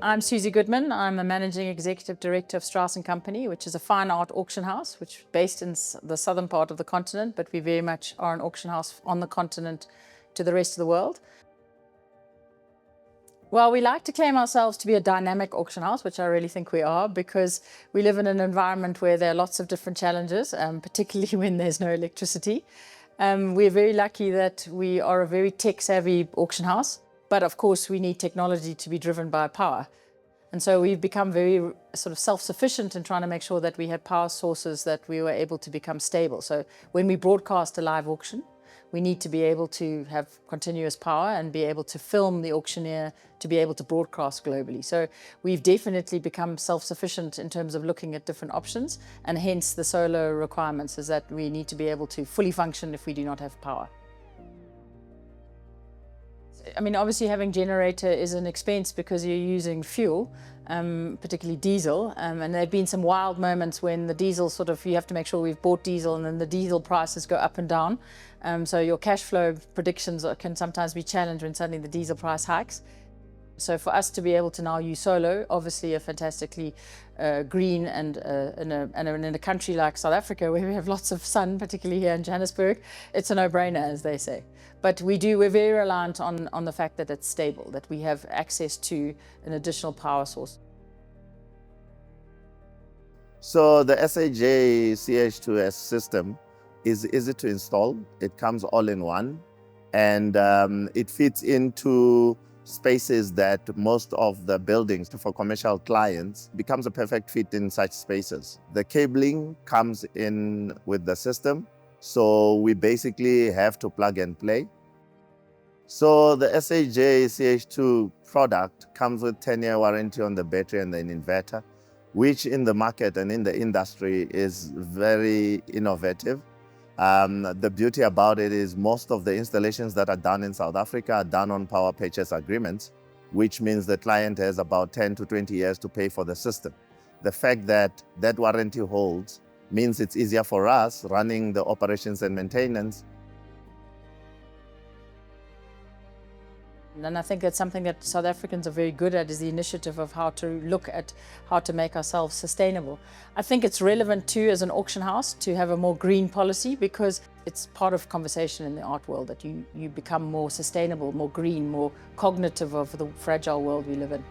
I'm Susie Goodman. I'm the Managing Executive Director of Strauss Company, which is a fine art auction house, which is based in the southern part of the continent, but we very much are an auction house on the continent to the rest of the world. Well, we like to claim ourselves to be a dynamic auction house, which I really think we are, because we live in an environment where there are lots of different challenges, particularly when there's no electricity. We're very lucky that we are a very tech-savvy auction house, but of course we need technology to be driven by power. And so we've become very sort of self-sufficient in trying to make sure that we had power sources that we were able to become stable. So when we broadcast a live auction, we need to be able to have continuous power and be able to film the auctioneer to be able to broadcast globally. So we've definitely become self-sufficient in terms of looking at different options, and hence the solar requirements is that we need to be able to fully function if we do not have power. I mean, obviously having generator is an expense because you're using fuel, particularly diesel, and there have been some wild moments when the diesel you have to make sure we've bought diesel and then the diesel prices go up and down. So your cash flow predictions can sometimes be challenged when suddenly the diesel price hikes. So for us to be able to now use solar, obviously a fantastically green and in a country like South Africa where we have lots of sun, particularly here in Johannesburg, it's a no-brainer, as they say. But we're very reliant on the fact that it's stable, that we have access to an additional power source. So the SAJ CH2S system is easy to install. It comes all in one, and it fits into spaces that most of the buildings for commercial clients becomes a perfect fit in such spaces. The cabling comes in with the system, so we basically have to plug and play. So the SAJ CH2 product comes with 10-year warranty on the battery and the inverter, which in the market and in the industry is very innovative. The beauty about it is most of the installations that are done in South Africa are done on power purchase agreements, which means the client has about 10 to 20 years to pay for the system. The fact that that warranty holds means it's easier for us running the operations and maintenance. And I think that's something that South Africans are very good at, is the initiative of how to look at how to make ourselves sustainable. I think it's relevant too as an auction house to have a more green policy, because it's part of conversation in the art world that you become more sustainable, more green, more cognitive of the fragile world we live in.